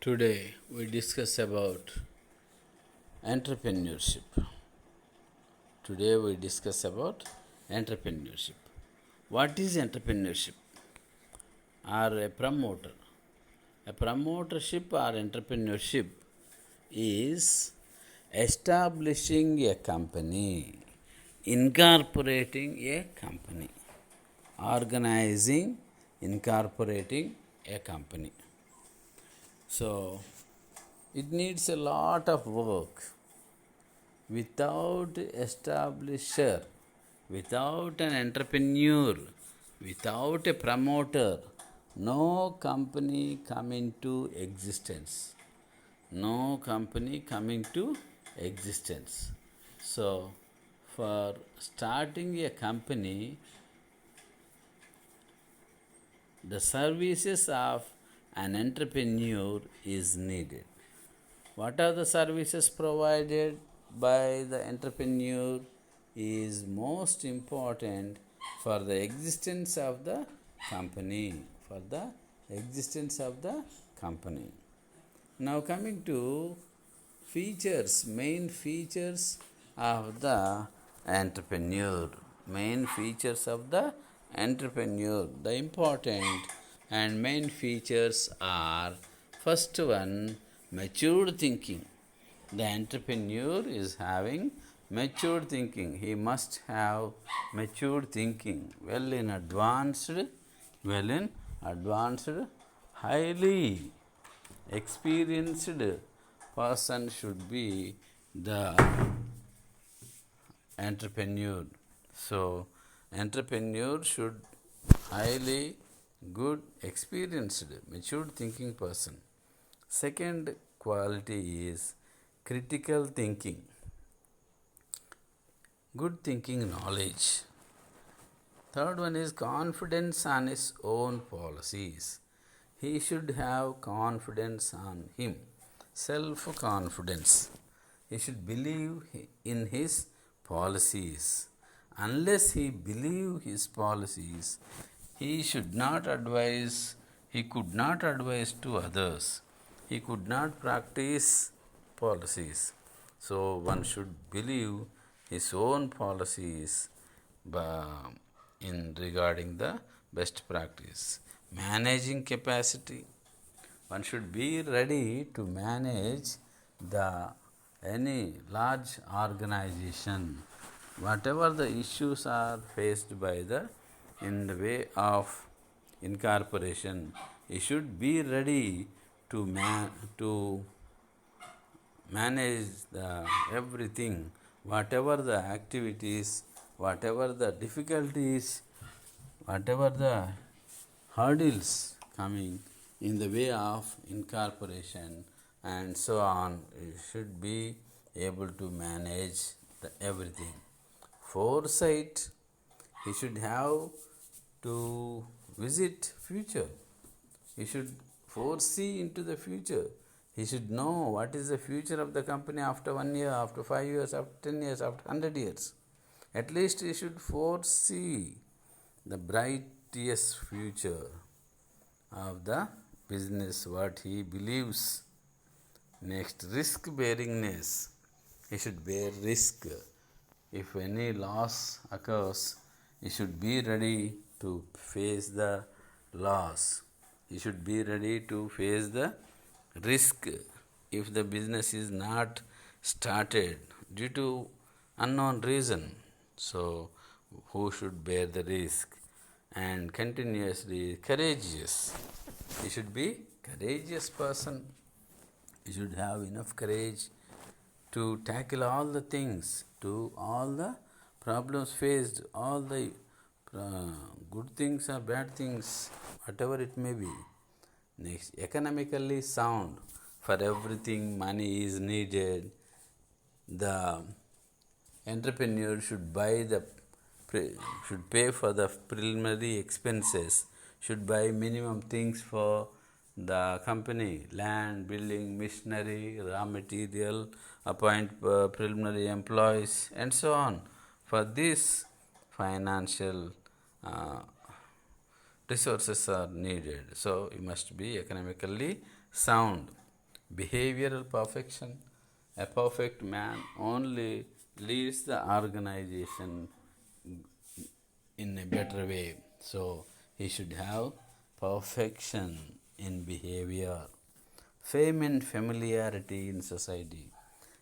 Today we discuss about entrepreneurship. Today we discuss about entrepreneurship. What is entrepreneurship? Or a promoter? A promotership or entrepreneurship is establishing a company, incorporating a company, organizing, incorporating a company. So, it needs a lot of work. Without establisher, without an entrepreneur, without a promoter, no company come into existence. No company coming to existence. So, for starting a company, the services of an entrepreneur is needed. What are the services provided by the entrepreneur is most important for the existence of the company. Now coming to features, main features of the entrepreneur. The important and main features are: first one, matured thinking. The entrepreneur is having matured thinking. He must have matured thinking, well in advanced, highly experienced person should be the entrepreneur. So, entrepreneur should highly good, experienced, matured thinking person. Second quality is critical thinking, good thinking knowledge. Third one is confidence on his own policies. He should have confidence on him, self-confidence. He should believe in his policies. Unless he believe his policies, he could not advise to others. He could not practice policies. So one should believe his own policies in regarding the best practice. Managing capacity. One should be ready to manage any large organization. Whatever the issues are faced by in the way of incorporation, he should be ready to manage everything, whatever the activities, whatever the difficulties, whatever the hurdles coming in the way of incorporation and so on, you should be able to manage everything. Foresight, he should have to visit future. He should foresee into the future. He should know what is the future of the company after 1 year, after 5 years, after 10 years, after 100 years. At least he should foresee the brightest future of the business, what he believes. Next, risk-bearingness. He should bear risk. If any loss occurs, he should be ready to face the loss. He should be ready to face the risk if the business is not started due to unknown reason. So, who should bear the risk? And continuously courageous. He should be courageous person. He should have enough courage to tackle all the things, to all the problems faced, all the good things or bad things, whatever it may be. Next, economically sound. For everything money is needed. The entrepreneur should pay for the preliminary expenses, should buy minimum things for the company: land, building, machinery, raw material, appoint preliminary employees, and so on. For this, financial resources are needed. So, you must be economically sound. behavioral perfection. A perfect man only leads the organization in a better way. So he should have perfection in behavior, fame and familiarity in society.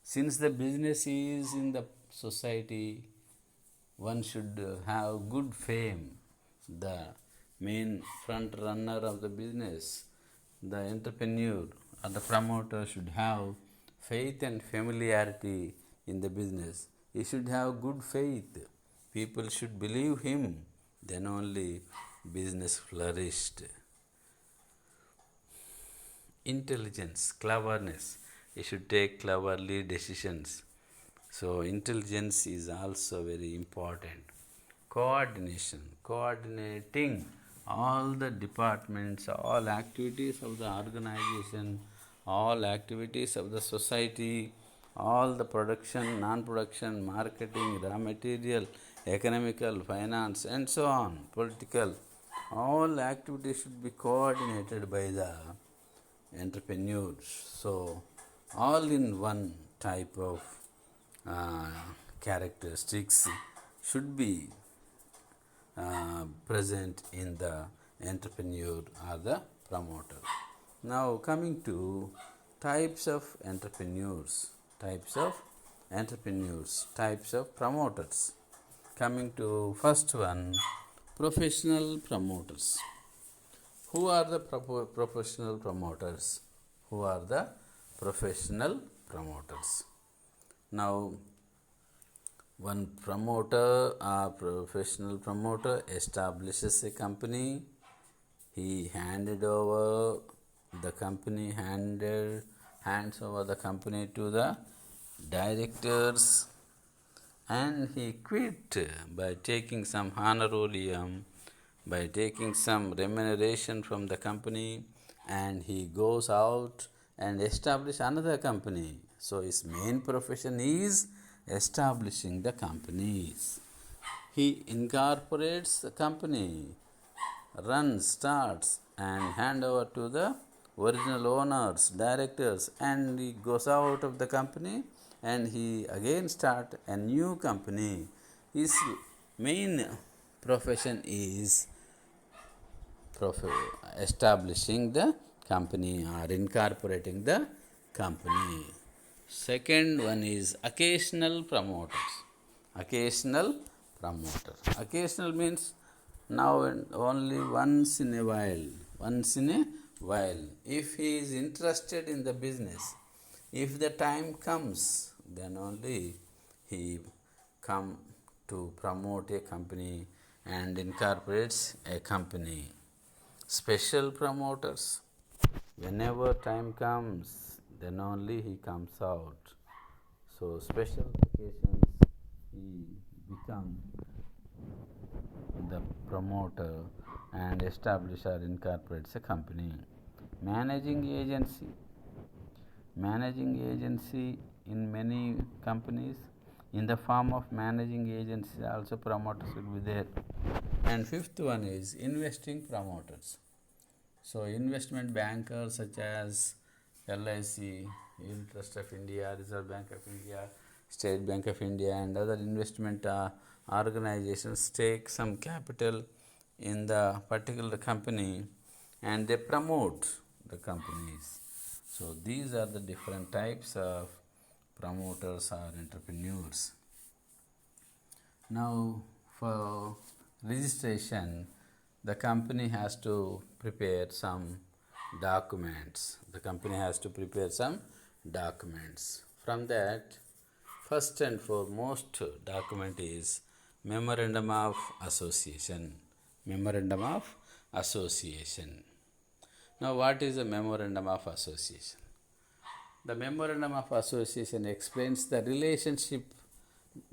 Since the business is in the society, one should have good fame. The main front runner of the business, the entrepreneur or the promoter, should have faith and familiarity in the business. He should have good faith. People should believe him. Then only business flourished. Intelligence, cleverness. He should take cleverly decisions. So intelligence is also very important. Coordination, coordinating all the departments, all activities of the organization, all activities of the society, all the production, non-production, marketing, raw material, economical, finance, and so on, political. All activities should be coordinated by the entrepreneurs. So, all in one type of uh, characteristics should be present in the entrepreneur or the promoter. Now, coming to types of entrepreneurs, types of promoters. Coming to first one, professional promoters. Who are the professional promoters? Who are the professional promoters? Now, one promoter or professional promoter establishes a company. He hands over the company to the directors, and he quit by taking some honorarium, by taking some remuneration from the company, and he goes out and establish another company. So his main profession is establishing the companies. He incorporates the company, runs, starts, and hand over to the original owners, directors, and he goes out of the company and he again start a new company. His main profession is establishing the company or incorporating the company. Second one is occasional promoters. Occasional promoter. Occasional means now and only once in a while. Once in a while. If he is interested in the business, if the time comes, then only he come to promote a company and incorporates a company. Special promoters. Whenever time comes, then only he comes out. So special occasions he become the promoter and establish or incorporates a company. Managing agency. Managing agency in many companies in the form of managing agency, also promoters will be there. And fifth one is investing promoters. So investment bankers such as LIC, Unit Trust of India, Reserve Bank of India, State Bank of India, and other investment organizations take some capital in the particular company and they promote the companies. So these are the different types of promoters or entrepreneurs. Now, for registration, the company has to prepare some documents. From that, first and foremost document is Memorandum of Association. Now, what is a Memorandum of Association? The Memorandum of Association explains the relationship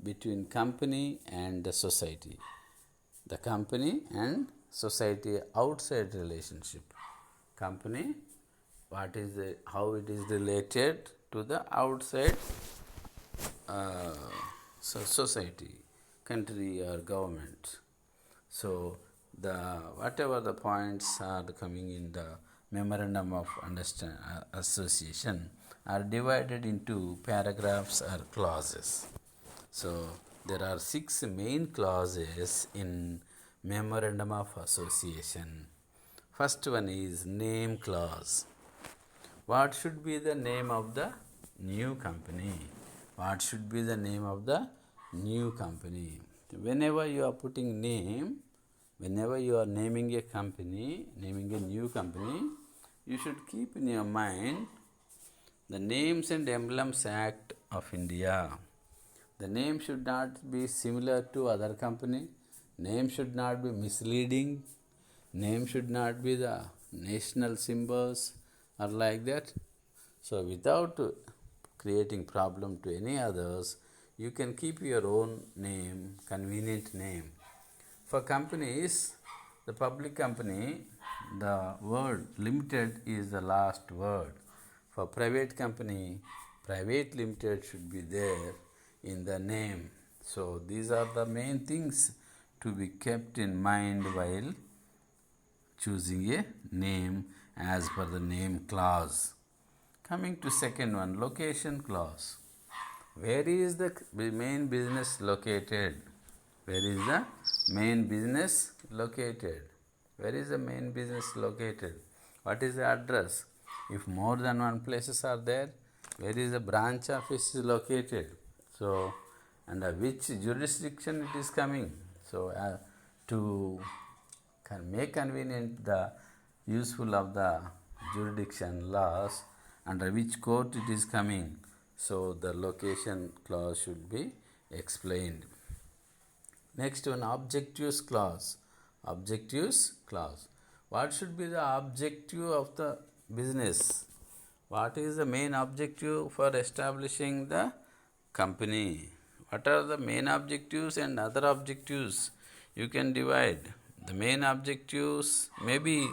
between company and the society. The company and society outside relationship. Company, how it is related to the outside society, country or government. So whatever the points are coming in the Memorandum of Association are divided into paragraphs or clauses. So there are 6 main clauses in Memorandum of Association. First one is name clause. What should be the name of the new company? What should be the name of the new company? Whenever you are putting name, whenever you are naming a company, naming a new company, you should keep in your mind the Names and Emblems Act of India. The name should not be similar to other company. Name should not be misleading. Name should not be the national symbols or like that. So without creating problem to any others, you can keep your own name, convenient name. For companies, the public company, the word limited is the last word. For private company, private limited should be there in the name. So these are the main things to be kept in mind while choosing a name as per the name clause. Coming to second one, location clause. Where is the main business located? Where is the main business located? Where is the main business located? What is the address? If more than one places are there, where is the branch office is located? So, under which jurisdiction it is coming? So, to make convenient the useful of the jurisdiction laws, under which court it is coming. So, the location clause should be explained. Next one, objectives clause. Objectives clause. What should be the objective of the business? What is the main objective for establishing the company? What are the main objectives and other objectives? You can divide. The main objectives may be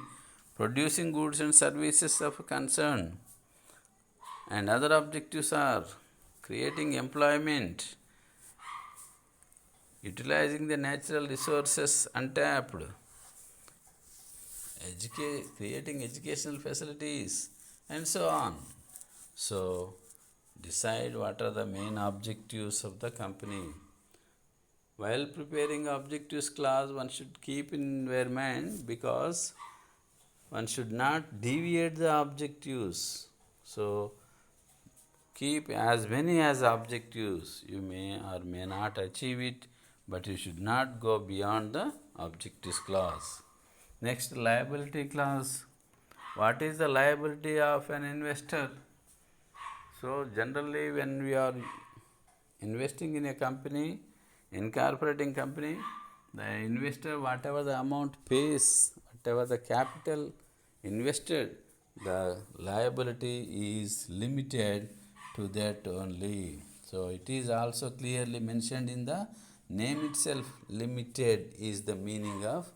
producing goods and services of concern, and other objectives are creating employment, utilizing the natural resources untapped, creating educational facilities, and so on. So, decide what are the main objectives of the company. While preparing objectives clause, one should keep in their mind, because one should not deviate the objectives. So, keep as many as objectives. You may or may not achieve it, but you should not go beyond the objectives clause. Next, liability clause. What is the liability of an investor? So, generally when we are investing in a company, incorporating company, the investor, whatever the amount pays, whatever the capital invested, the liability is limited to that only. So, it is also clearly mentioned in the name itself. Limited is the meaning of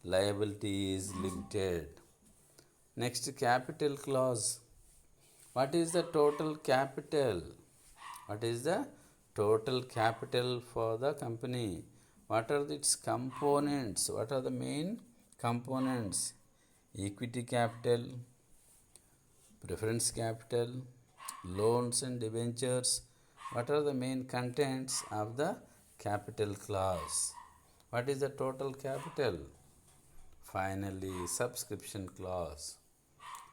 liability is limited. Next, capital clause. What is the total capital? What is the total capital for the company? What are its components? What are the main components? Equity capital, preference capital, loans and debentures. What are the main contents of the capital clause? What is the total capital? Finally, subscription clause.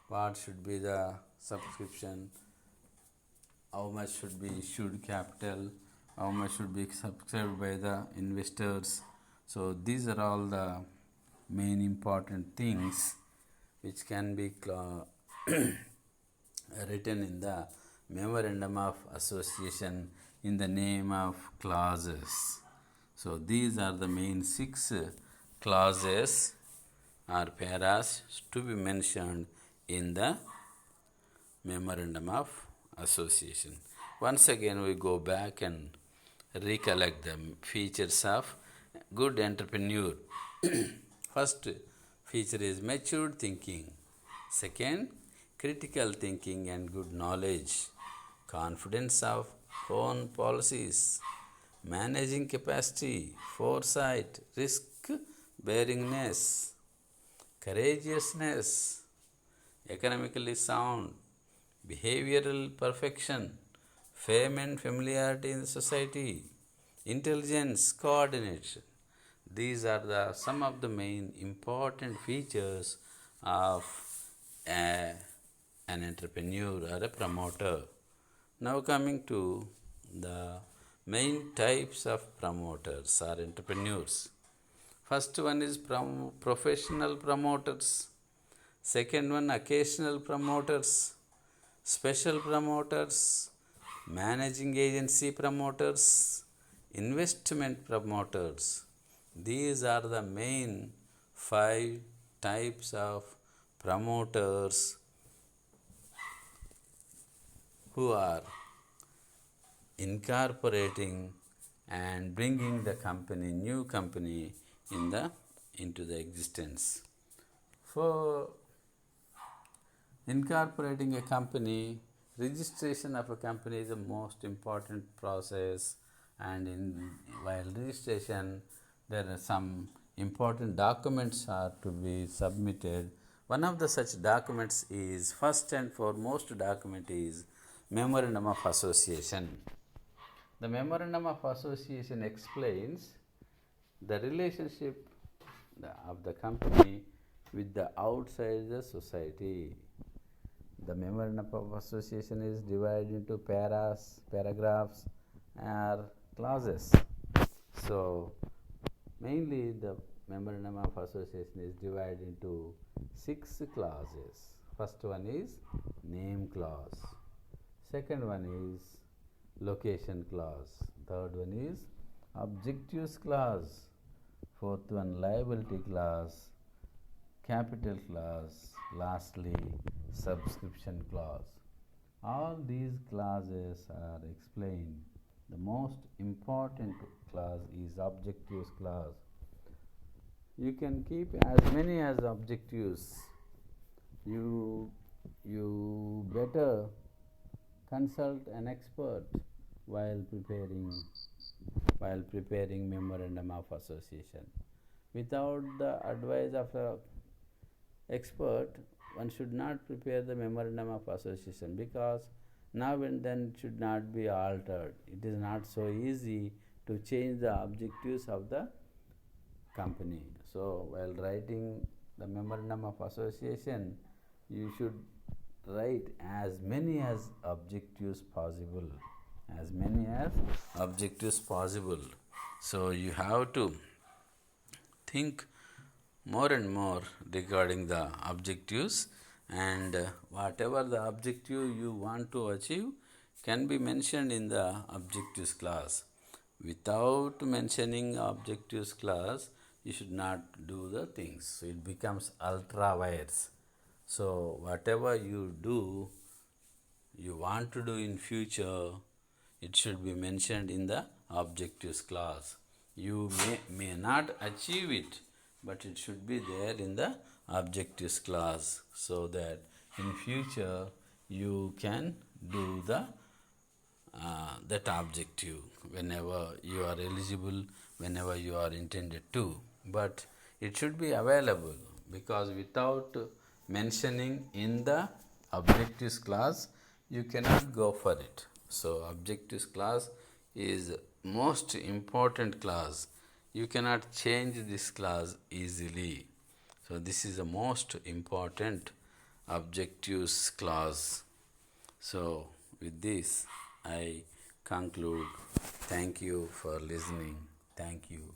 What should be the subscription? How much should be issued capital? How much should be subscribed by the investors? So these are all the main important things which can be written in the Memorandum of Association in the name of clauses. So these are the main 6 clauses or paras to be mentioned in the Memorandum of Association. Once again we go back and recollect the features of good entrepreneur. First feature is matured thinking. Second, critical thinking and good knowledge. Confidence of own policies. Managing capacity, foresight, risk-bearingness, courageousness, economically sound, behavioral perfection, fame and familiarity in the society, intelligence, coordination. These are some of the main important features of a, an entrepreneur or a promoter. Now coming to the main types of promoters or entrepreneurs. First one is professional promoters. Second one, occasional promoters, special promoters, managing agency promoters, investment promoters. These are the main 5 types of promoters who are incorporating and bringing the company, new company into the existence. For incorporating a company, registration of a company is the most important process, and while registration there are some important documents are to be submitted. One of the such documents is, first and foremost document is Memorandum of Association. The Memorandum of Association explains the relationship of the company with the outside the society. The Memorandum of Association is divided into paragraphs, or clauses. So, mainly the Memorandum of Association is divided into 6 clauses. First one is name clause. Second one is location clause. Third one is objectives clause. Fourth one, liability clause, capital clause, lastly subscription clause. All these clauses are explained. The most important clause is objectives clause. You can keep as many as objectives. You better consult an expert while preparing Memorandum of Association. Without the advice of an expert, one should not prepare the Memorandum of Association, because now and then it should not be altered. It is not so easy to change the objectives of the company. So, while writing the Memorandum of Association, you should write as many as objectives possible. So, you have to think more and more regarding the objectives, and whatever the objective you want to achieve can be mentioned in the objectives clause. Without mentioning objectives clause, you should not do the things. So, it becomes ultra vires. So, whatever you want to do in future, it should be mentioned in the objectives clause. You may not achieve it, but it should be there in the objectives clause, so that in future you can do that objective whenever you are eligible, whenever you are intended to. But it should be available, because without mentioning in the objectives clause, you cannot go for it. So, objectives clause is most important clause. You cannot change this clause easily. So, this is the most important objectives clause. So, with this I conclude. Thank you for listening. Thank you.